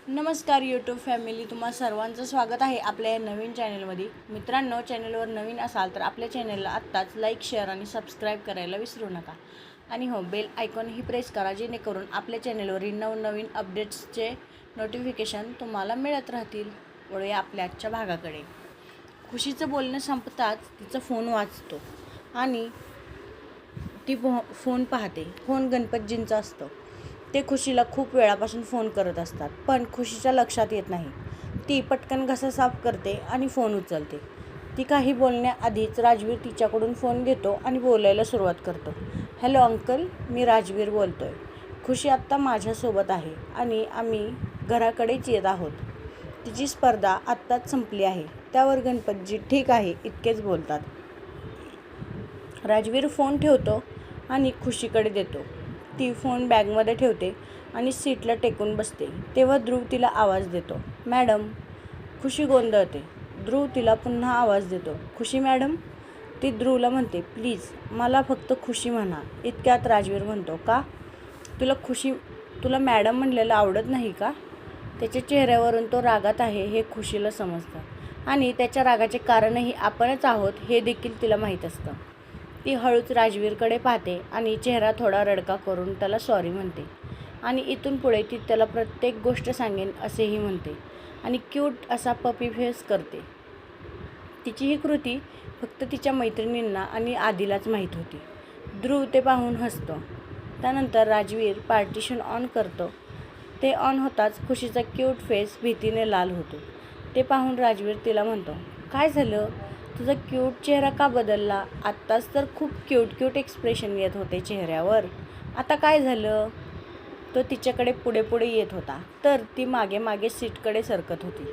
नमस्कार YouTube family, तुम्हा सर्वांचं स्वागत आहे आपल्या या नवीन चॅनलमध्ये. मित्रांनो, चॅनलवर नवीन असाल तर आपल्या चॅनलला आत्ताच लाईक, शेअर आणि सबस्क्राईब करायला विसरू नका. आणि हो, बेल आयकॉनही प्रेस करा, जेणेकरून आपल्या चॅनलवरील नवनवीन अपडेट्सचे नोटिफिकेशन तुम्हाला मिळत राहतील. वळूया आपल्या आजच्या भागाकडे. खुशीचं बोलणं संपताच तिचा फोन वाजतो आणि ती फोन पाहते. फोन गणपतजींचा असतो. ते खुशीला खूप वेळापासून फोन करत असतात, पण खुशीच्या लक्षात येत नाही. ती पटकन घसा साफ करते आणि फोन उचलते. ती काही बोलण्याआधीच राजवीर तिच्याकडून फोन घेतो आणि बोलायला सुरुवात करतो. हॅलो अंकल, मी राजवीर बोलतोय. खुशी आत्ता माझ्यासोबत आहे आणि आम्ही घराकडेच येत आहोत. तिची स्पर्धा आत्ताच संपली आहे. त्यावर गणपतजी ठीक आहे इतकेच बोलतात. राजवीर फोन ठेवतो आणि खुशीकडे देतो. ती फोन बॅगमध्ये ठेवते आणि सीटला टेकून बसते. तेव्हा ध्रुव तिला आवाज देतो, मॅडम. खुशी गोंधळते. ध्रुव तिला पुन्हा आवाज देतो, खुशी मॅडम. ती ध्रुवला म्हणते, प्लीज मला फक्त खुशी म्हणा. इतक्यात राजवीर म्हणतो, का? तुला मॅडम म्हणलेलं आवडत नाही का? त्याच्या चेहऱ्यावरून तो रागात आहे हे खुशीला समजतं आणि त्याच्या रागाचे कारणही आपणच आहोत हे देखील तिला माहीत असतं. ती हळूच राजवीरकडे पाहते आणि चेहरा थोडा रडका करून त्याला सॉरी म्हणते आणि इथून पुढे ती त्याला प्रत्येक गोष्ट सांगेन असेही म्हणते आणि क्यूट असा पपी फेस करते. तिची ही कृती फक्त तिच्या मैत्रिणींना आणि आदिलाच माहीत होती. ध्रुव ते पाहून हसतो. त्यानंतर राजवीर पार्टिशन ऑन करतो. ते ऑन होताच खुशीचा क्यूट फेस भीतीने लाल होतो. ते पाहून राजवीर तिला म्हणतो, काय झालं? तुझा क्यूट चेहरा का बदलला? आत्ताच तर खूप क्यूट एक्सप्रेशन येत होते चेहऱ्यावर. आता काय झालं? तो तिच्याकडे पुढे येत होता, तर ती मागे सीटकडे सरकत होती.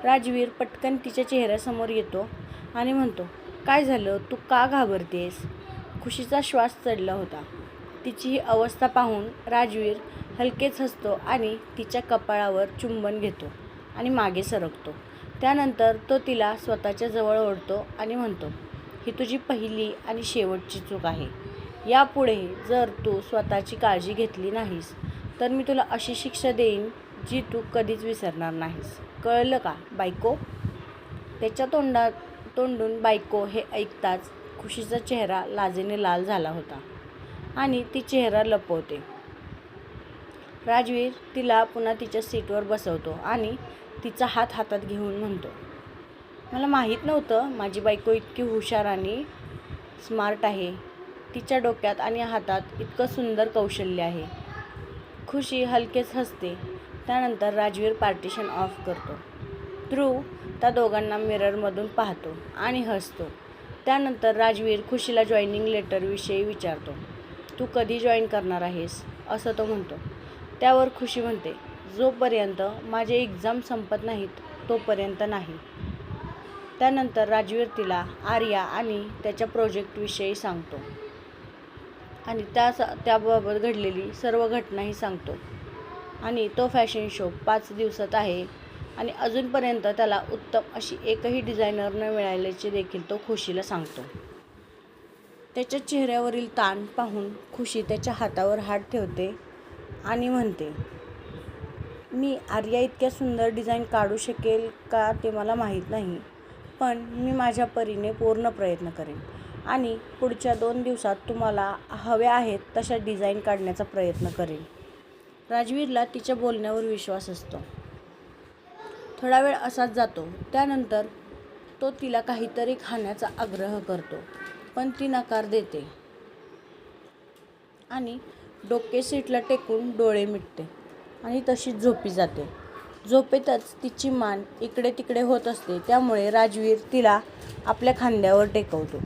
राजवीर पटकन तिच्या चेहऱ्यासमोर येतो आणि म्हणतो, काय झालं? तू का घाबरतेस? खुशीचा श्वास चढला होता. तिची ही अवस्था पाहून राजवीर हलकेच हसतो आणि तिच्या कपाळावर चुंबन घेतो आणि मागे सरकतो. त्यानंतर तो तिला स्वतःच्या जवळ ओढतो आणि म्हणतो, ही तुझी पहिली आणि शेवटची चूक आहे. यापुढे जर तू स्वतःची काळजी घेतली नाहीस तर मी तुला अशी शिक्षा देईन जी तू कधीच विसरणार नाहीस. कळलं का बायको? त्याच्या तोंडून बायको हे ऐकताच खुशीचा चेहरा लाजेने लाल झाला होता आणि ती चेहरा लपवते. राजवीर तिला पुन्हा तिच्या सीटवर बसवतो आणि तिचा हात हातात घेऊन म्हणतो, मला माहीत नव्हतं माझी बायको इतकी हुशार आणि स्मार्ट आहे. तिच्या डोक्यात आणि हातात इतकं सुंदर कौशल्य आहे. खुशी हलकेच हसते. त्यानंतर राजवीर पार्टिशन ऑफ करतो. ध्रुव त्या दोघांना मिररमधून पाहतो आणि हसतो. त्यानंतर राजवीर खुशीला जॉईनिंग लेटरविषयी विचारतो. तू कधी जॉईन करणार आहेस? असं तो म्हणतो. त्यावर खुशी म्हणते, जोपर्यंत माझे एक्झाम संपत नाहीत तोपर्यंत नाही. त्यानंतर राजवीर तिला आर्या आणि त्याच्या प्रोजेक्टविषयी सांगतो आणि त्याबाबत घडलेली सर्व घटनाही सांगतो आणि तो फॅशन शो 5 दिवसात आहे आणि अजूनपर्यंत त्याला उत्तम अशी एकही डिझायनर न मिळाल्याचे देखील तो खुशीला सांगतो. त्याच्या चेहऱ्यावरील ताण पाहून खुशी त्याच्या हातावर हात ठेवते आणि म्हणते, मी आर्या इतक्या सुंदर डिझाईन काढू शकेल का ते मला माहीत नाही, पण मी माझ्या परीने पूर्ण प्रयत्न करेन आणि पुढच्या 2 दिवसात तुम्हाला हव्या आहेत तशा डिझाईन काढण्याचा प्रयत्न करेन. राजवीरला तिच्या बोलण्यावर विश्वास असतो. थोडा वेळ असाच जातो. त्यानंतर तो तिला काहीतरी खाण्याचा आग्रह करतो, पण ती नकार देते आणि डोके सीटला टेकून डोळे मिटते आणि तशीच झोपी जाते. झोपेतच तिची मान इकडे तिकडे होत असते. त्यामुळे राजवीर तिला आपल्या खांद्यावर टेकवतो.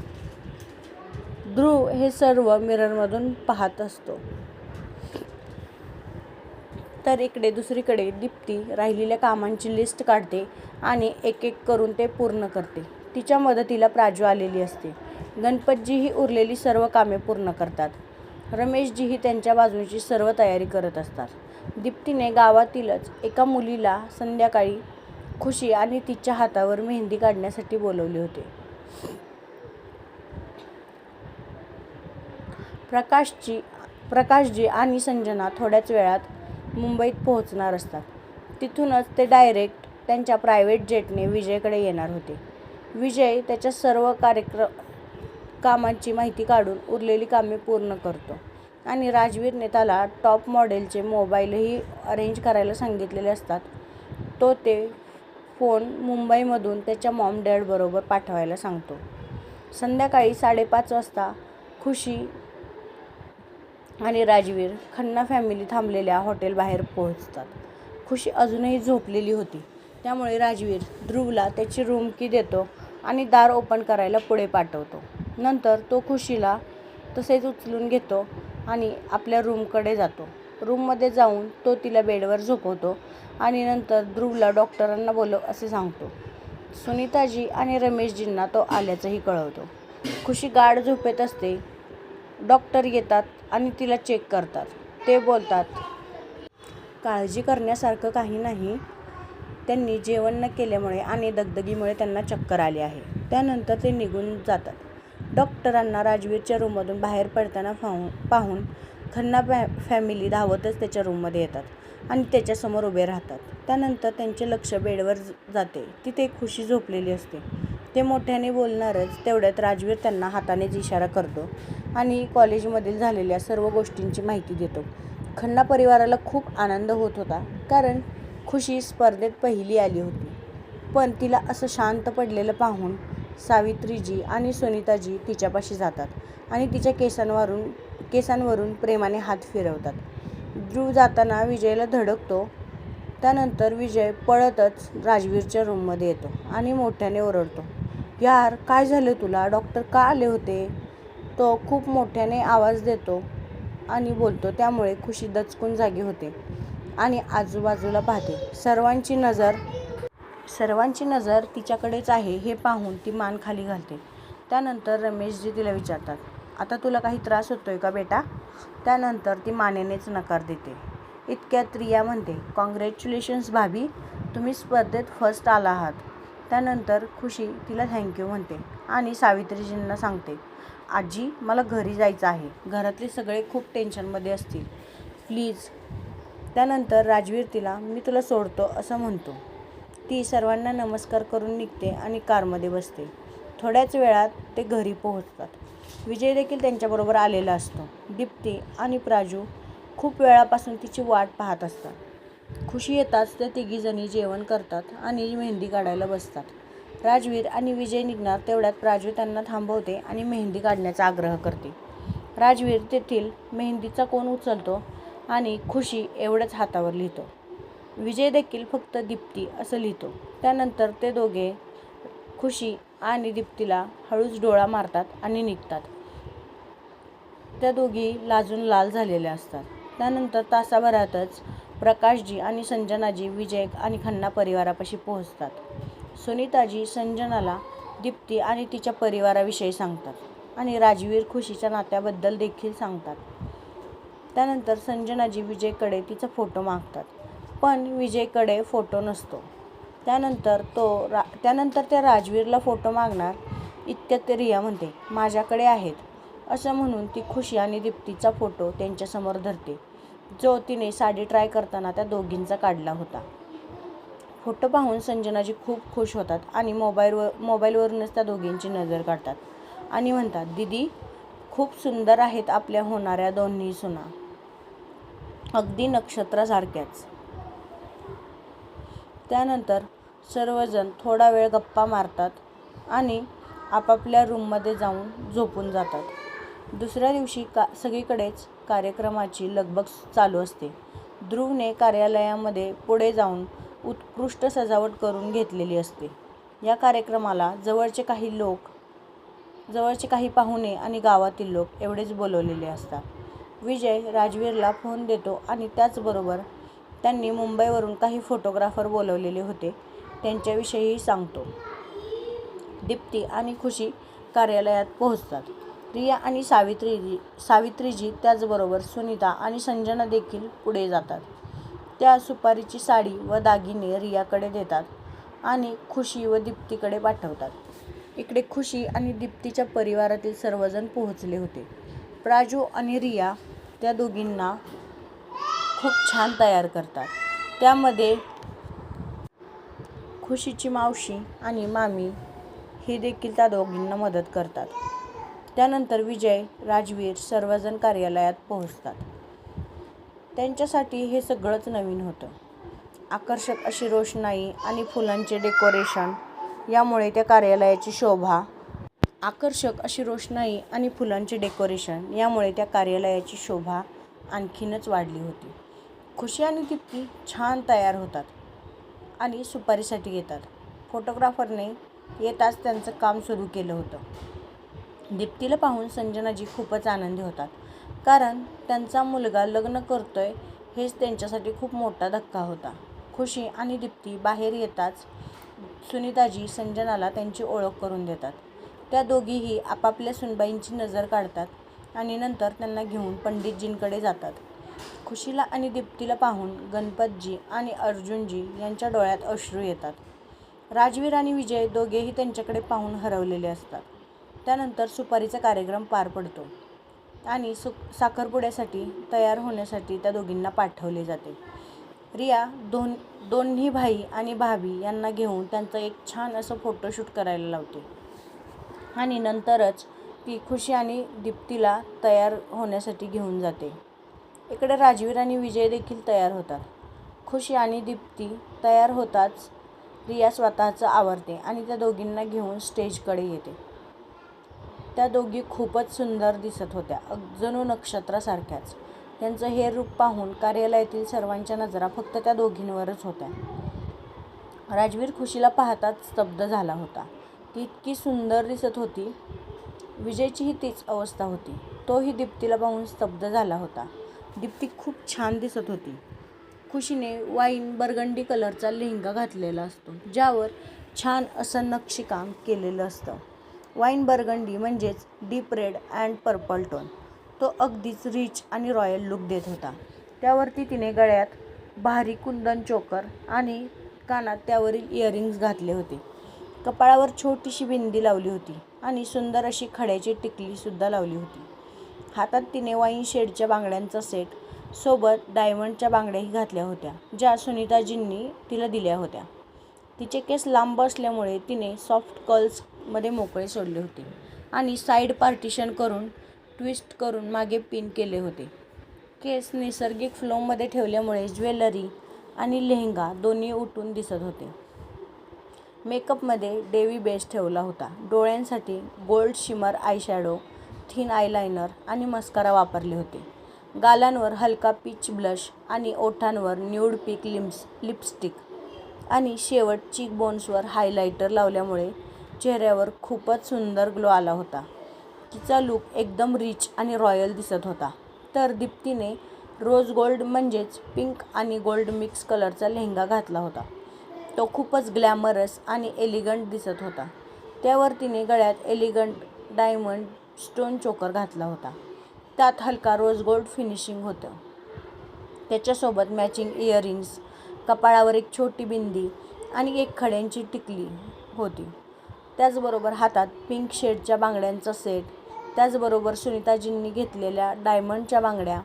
ध्रुव हे सर्व मिररमधून पाहत असतो. तर इकडे दुसरीकडे दीप्ती राहिलेल्या कामांची लिस्ट काढते आणि एक करून ते पूर्ण करते. तिच्या मदतीला प्राजू आलेली असते. गणपतजीही उरलेली सर्व कामे पूर्ण करतात. रमेशजीही त्यांच्या बाजूची सर्व तयारी करत असतात. दीप्तीने गावातीलच एका मुलीला संध्याकाळी खुशी आणि तिच्या हातावर मेहंदी काढण्यासाठी बोलवले होते. प्रकाशजी आणि संजना थोड्याच वेळात मुंबईत पोहोचणार असतात. तिथूनच ते डायरेक्ट त्यांच्या प्रायव्हेट जेटने विजयकडे येणार होते. विजय त्याच्या सर्व कामांची माहिती काढून उरलेली कामे पूर्ण करतो आणि राजवीरने त्याला टॉप मॉडेलचे मोबाईलही अरेंज करायला सांगितलेले असतात. तो ते फोन मुंबईमधून त्याच्या मॉम डॅडबरोबर पाठवायला सांगतो. संध्याकाळी 5:30 वाजता खुशी आणि राजवीर खन्ना फॅमिली थांबलेल्या हॉटेलबाहेर पोहोचतात. खुशी अजूनही झोपलेली होती, त्यामुळे राजवीर ध्रुवला त्याची रूम की देतो आणि दार ओपन करायला पुढे पाठवतो. नंतर तो खुशीला तसेच उचलून घेतो आणि आपल्या रूमकडे जातो. रूममध्ये जाऊन तो तिला बेडवर झोपवतो आणि नंतर ध्रुवला डॉक्टरांना बोलव असे सांगतो. सुनीताजी आणि रमेशजींना तो आल्याचंही कळवतो. खुशी गाढ झोपेत असते. डॉक्टर येतात आणि तिला चेक करतात. ते बोलतात, काळजी करण्यासारखं काही नाही. त्यांनी जेवण न केल्यामुळे आणि दगदगीमुळे त्यांना चक्कर आली आहे. त्यानंतर ते निघून जातात. डॉक्टरांना राजवीरच्या रूममधून बाहेर पडताना पाहून खन्ना फॅमिली धावतच त्याच्या रूममध्ये येतात आणि त्याच्यासमोर उभे राहतात. त्यानंतर त्यांचे लक्ष बेडवर जाते. तिथे खुशी झोपलेली असते. ते मोठ्याने बोलणारच तेवढ्यात राजवीर त्यांना हातानेच इशारा करतो आणि कॉलेजमधील झालेल्या सर्व गोष्टींची माहिती देतो. खन्ना परिवाराला खूप आनंद होत होता, कारण खुशी स्पर्धेत पहिली आली होती. पण तिला असं शांत पडलेलं पाहून सावित्रीजी आणि सुनीताजी तिच्यापाशी जातात आणि तिच्या केसांवरून प्रेमाने हात फिरवतात. ध्रुव जाताना विजयला धडकतो. त्यानंतर विजय पळतच राजवीरच्या रूममध्ये येतो आणि मोठ्याने ओरडतो, यार काय झालं तुला? डॉक्टर का आले होते? तो खूप मोठ्याने आवाज देतो आणि बोलतो. त्यामुळे खुशी दचकून जागी होते आणि आजूबाजूला पाहते. सर्वांची नजर तिच्याकडेच आहे हे पाहून ती मान खाली घालते. त्यानंतर रमेशजी तिला विचारतात, आता तुला काही त्रास होतोय का बेटा? त्यानंतर ती मानेनेच नकार देते. इतक्यात रिया म्हणते, कॉंग्रॅच्युलेशन्स भाभी, तुम्ही स्पर्धेत फर्स्ट आला आहात. त्यानंतर खुशी तिला थँक्यू म्हणते आणि सावित्रीजींना सांगते, आजी मला घरी जायचं आहे. घरातले सगळे खूप टेन्शनमध्ये असतील, प्लीज. त्यानंतर राजवीर तिला मी तुला सोडतो असं म्हणतो. ती सर्वांना नमस्कार करून निघते आणि कारमध्ये बसते. थोड्याच वेळात ते घरी पोहोचतात. विजय देखील त्यांच्याबरोबर आलेला असतो. दीप्ती आणि प्राजू खूप वेळापासून तिची वाट पाहत असतात. खुशी येताच त्या तिघीजणी जेवण करतात आणि मेहंदी काढायला बसतात. राजवीर आणि विजय निघणार तेवढ्यात प्राजू त्यांना थांबवते आणि मेहंदी काढण्याचा आग्रह करते. राजवीर तेथील मेहंदीचा कोन उचलतो आणि खुशी एवढंच हातावर लिहितो. विजय देखील फक्त दीप्ती असं लिहितो. त्यानंतर ते दोघे खुशी आणि दीप्तीला हळूच डोळा मारतात आणि निघतात. त्या दोघी लाजून लाल झालेल्या असतात. त्यानंतर तासाभरातच प्रकाशजी आणि संजनाजी विजय आणि खन्ना परिवारापाशी पोहोचतात. सुनीताजी संजनाला दीप्ती आणि तिच्या परिवाराविषयी सांगतात आणि राजवीर खुशीच्या नात्याबद्दल देखील सांगतात. त्यानंतर संजनाजी विजयकडे तिचा फोटो मागतात, पण विजयकडे फोटो नसतो. त्यानंतर त्या राजवीरला फोटो मागणार इतक्यात रिया म्हणते, माझ्याकडे आहेत असं म्हणून ती खुशी आणि दीप्तीचा फोटो त्यांच्यासमोर धरते, जो तिने साडी ट्राय करताना त्या दोघींचा काढला होता. फोटो पाहून संजनाजी खूप खुश होतात आणि मोबाईलवरूनच त्या दोघींची नजर काढतात आणि म्हणतात, दीदी खूप सुंदर आहेत आपल्या होणाऱ्या दोन्ही सुना, अगदी नक्षत्रासारख्याच. त्यानंतर सर्वजण थोडा वेळ गप्पा मारतात आणि आपापल्या रूममध्ये जाऊन झोपून जातात. दुसऱ्या दिवशी सगळीकडेच कार्यक्रमाची लगबग चालू असते. ध्रुवने कार्यालयामध्ये पुढे जाऊन उत्कृष्ट सजावट करून घेतलेली असते. या कार्यक्रमाला जवळचे काही पाहुणे आणि गावातील लोक एवढेच बोलवलेले असतात. विजय राजवीरला फोन देतो आणि त्याचबरोबर त्यांनी मुंबईवरून काही फोटोग्राफर बोलवलेले होते त्यांच्याविषयीही सांगतो. दीप्ती आणि खुशी कार्यालयात पोहोचतात. रिया आणि सावित्रीजी त्याचबरोबर सुनीता आणि संजना देखील पुढे जातात. त्या सुपारीची साडी व दागिने रियाकडे देतात आणि खुशी व दीप्तीकडे पाठवतात. इकडे खुशी आणि दीप्तीच्या परिवारातील सर्वजण पोहोचले होते. प्राजू आणि रिया त्या दोघींना खूप छान तयार करतात. त्यामध्ये खुशीची मावशी आणि मामी ही देखील त्या दोघींना मदत करतात. त्यानंतर विजय, राजवीर सर्वजण कार्यालयात पोहोचतात. त्यांच्यासाठी हे सगळंच नवीन होतं. आकर्षक अशी रोषणाई आणि फुलांचे डेकोरेशन यामुळे त्या कार्यालयाची शोभा आणखीनच वाढली होती. खुशी आणि दीप्ती छान तयार होतात आणि सुपारीसाठी येतात. फोटोग्राफरने येताच त्यांचं काम सुरू केलं होतं. दीप्तीला पाहून संजनाजी खूपच आनंदी होतात, कारण त्यांचा मुलगा लग्न करतोय हेच त्यांच्यासाठी खूप मोठा धक्का होता. खुशी आणि दीप्ती बाहेर येताच सुनीताजी संजनाला त्यांची ओळख करून देतात. त्या दोघीही आपापल्या सुनबाईंची नजर काढतात आणि नंतर त्यांना घेऊन पंडितजींकडे जातात. खुशीला आणि दीप्तीला पाहून गणपतजी आणि अर्जुनजी यांच्या डोळ्यात अश्रू येतात. राजवीर आणि विजय दोघेही त्यांच्याकडे पाहून हरवलेले असतात. त्यानंतर सुपारीचा कार्यक्रम पार पडतो आणि साखरपुड्यासाठी तयार होण्यासाठी त्या दोघींना पाठवले जाते. रिया दोन्ही भाई आणि भाभी यांना घेऊन त्यांचं एक छान असं फोटोशूट करायला लावते आणि नंतरच ती खुशी आणि दीप्तीला तयार होण्यासाठी घेऊन जाते. इकडे राजवीर आणि विजय देखील तयार होतात. खुशी आणि दीप्ती तयार होताच रिया स्वतःचं आवरते आणि त्या दोघींना घेऊन स्टेजकडे येते. त्या दोघी खूपच सुंदर दिसत होत्या, जणू नक्षत्रासारख्याच. त्यांचं हे रूप पाहून कार्यालयातील सर्वांच्या नजरा फक्त त्या दोघींवरच होत्या. राजवीर खुशीला पाहताच स्तब्ध झाला होता. ती इतकी सुंदर दिसत होती. विजयचीही तीच अवस्था होती. तोही दीप्तीला पाहून स्तब्ध झाला होता. दीप्ती खूप छान दिसत होती. खुशीने वाईन बर्गंडी कलरचा लेहंगा घातलेला असतो, ज्यावर छान असं नक्षीकाम केलेलं असतं. वाईन बर्गंडी म्हणजेच deep red and purple tone. तो अगदीच रिच आणि रॉयल लुक देत होता. त्यावरती तिने गळ्यात भारी कुंदन चोकर आणि कानात त्यावरील इयरिंग्ज घातले होते. कपाळावर छोटीशी बिंदी लावली होती आणि सुंदर अशी खड्याची टिकलीसुद्धा लावली होती. हातात तिने वाईन शेडच्या बांगड्यांचा सेट सोबत डायमंडच्या बांगड्याही घातल्या होत्या, ज्या सुनीताजींनी तिला दिल्या होत्या. तिचे केस लांब असल्यामुळे तिने सॉफ्ट कर्ल्समध्ये मोकळे सोडले होते आणि साईड पार्टिशन करून ट्विस्ट करून मागे पिन केले होते. केस नैसर्गिक फ्लोमध्ये ठेवल्यामुळे ज्वेलरी आणि लेहंगा दोन्ही उठून दिसत होते. मेकअपमध्ये डेवी बेस ठेवला होता. डोळ्यांसाठी gold shimmer eyeshadow, thin eyeliner आणि मस्कारा वापरले होते. गालांवर हलका पीच ब्लश आणि ओठांवर न्यूड पिंक लिपस्टिक आणि शेवट चीक बोन्सवर हायलायटर लावल्यामुळे चेहऱ्यावर खूपच सुंदर ग्लो आला होता. तिचा लूक एकदम रिच आणि रॉयल दिसत होता. तर दीप्तीने रोज गोल्ड म्हणजेच पिंक आणि गोल्ड मिक्स कलरचा लेहंगा घातला होता. तो खूपच ग्लॅमरस आणि एलिगंट दिसत होता. त्यावर तिने गळ्यात एलिगंट डायमंड स्टोन चोकर घातला होता. त्यात हलका रोज गोल्ड फिनिशिंग होतं. त्याच्यासोबत मॅचिंग इयरिंग्ज, कपाळावर एक छोटी बिंदी आणि एक खड्यांची टिकली होती. त्याचबरोबर हातात पिंक शेडच्या बांगड्यांचा सेट, त्याचबरोबर सुनीताजींनी घेतलेल्या डायमंडच्या बांगड्या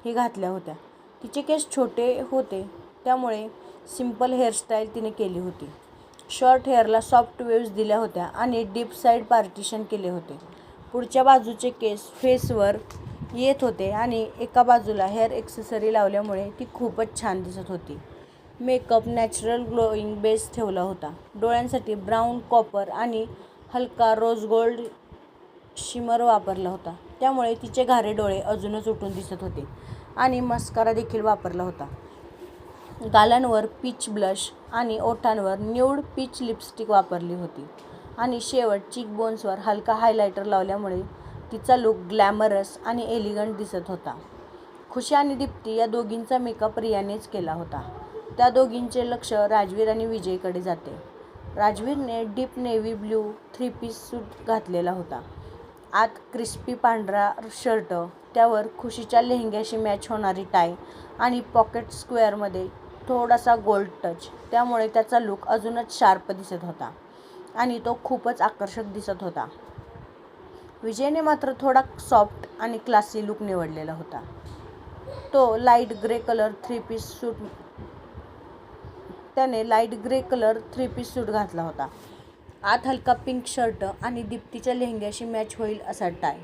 ही घातल्या होत्या. तिचे केस छोटे होते, त्यामुळे सिंपल हेअरस्टाईल तिने केली होती. शॉर्ट हेअरला सॉफ्ट वेव्ज दिल्या होत्या आणि डीप साईड पार्टिशन केले होते. पुढच्या बाजूचे केस फेसवर येत होते आणि एका बाजूला हेअर एक्सेसरी लावल्यामुळे ती खूपच छान दिसत होती. मेकअप नॅचरल ग्लोईंग बेस ठेवला होता. डोळ्यांसाठी ब्राऊन, कॉपर आणि हलका रोज गोल्ड शिमर वापरला होता, त्यामुळे तिचे घारे डोळे अजूनच उठून दिसत होते आणि मस्कारा देखील वापरला होता. गालांवर पीच ब्लश आणि ओठांवर न्यूड पीच लिपस्टिक वापरली होती आणि शेवट चीक बोन्सवर हलका हायलायटर लावल्यामुळे तिचा लूक ग्लॅमरस आणि एलिगंट दिसत होता. खुशी आणि दीप्ती या दोघींचा मेकअप रियानेच केला होता. त्या दोघींचे लक्ष राजवीर आणि विजयकडे जाते. राजवीरने डीप नेव्ही ब्ल्यू 3 पीस सूट घातलेला होता. आत क्रिस्पी पांढरा शर्ट, त्यावर खुशीच्या लेहंग्याशी मॅच होणारी टाय आणि पॉकेट स्क्वेअरमध्ये थोडासा गोल्ड टच. त्यामुळे त्याचा लूक अजूनच शार्प दिसत होता आणि तो खूपच आकर्षक दिसत होता. विजयने मात्र थोडा सॉफ्ट आणि क्लासी लूक निवडलेला होता. तो लाईट ग्रे कलर 3 पीस सूट त्याने लाईट ग्रे कलर 3 पीस सूट घातला होता. आत हलका पिंक शर्ट आणि दीप्तीच्या लेहंग्याशी मॅच होईल असा टाय.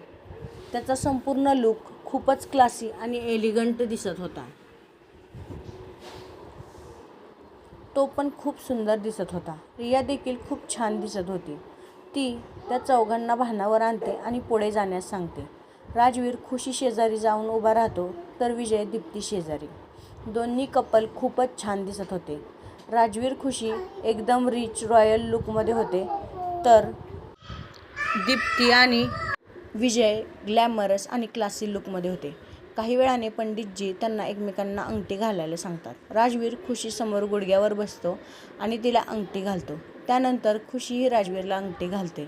त्याचा संपूर्ण लुक खूपच क्लासी आणि एलिगंट दिसत होता. तो पण खूप सुंदर दिसत होता. रिया देखील खूप छान दिसत होती. ती त्या चौघांना भानावर आणते आणि पुढे जाण्यास सांगते. राजवीर खुशी शेजारी जाऊन उभा राहतो तर विजय दीप्ती शेजारी. दोन्ही कपल खूपच छान दिसत होते. राजवीर खुशी एकदम रिच रॉयल लुकमध्ये होते तर दीप्ती आणि विजय ग्लॅमरस आणि क्लासी लुकमध्ये होते. काही वेळाने पंडितजी त्यांना एकमेकांना अंगठी घालायला सांगतात. राजवीर खुशीसमोर गुडघ्यावर बसतो आणि तिला अंगठी घालतो. त्यानंतर खुशीही राजवीरला अंगठी घालते.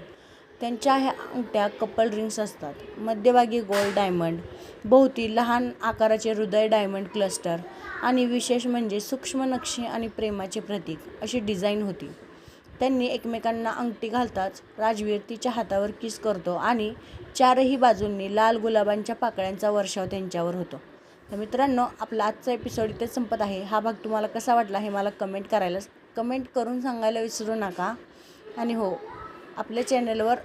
त्यांच्या ह्या अंगठ्या कपल रिंग्स असतात. मध्यभागी गोल्ड डायमंड, भोवती लहान आकाराचे हृदय डायमंड क्लस्टर आणि विशेष म्हणजे सूक्ष्म नक्षी आणि प्रेमाचे प्रतीक अशी डिझाईन होती. त्यांनी एकमेकांना अंगठी घालताच राजवीर तिच्या हातावर किस करतो आणि चारही बाजूंनी लाल गुलाबांच्या पाकळ्यांचा वर्षाव त्यांच्यावर होतो. तर मित्रांनो, आपला आजचा एपिसोड इथेच संपत आहे. हा भाग तुम्हाला कसा वाटला हे मला कमेंट करून सांगायला विसरू नका. आणि हो, आपल्या चॅनलवर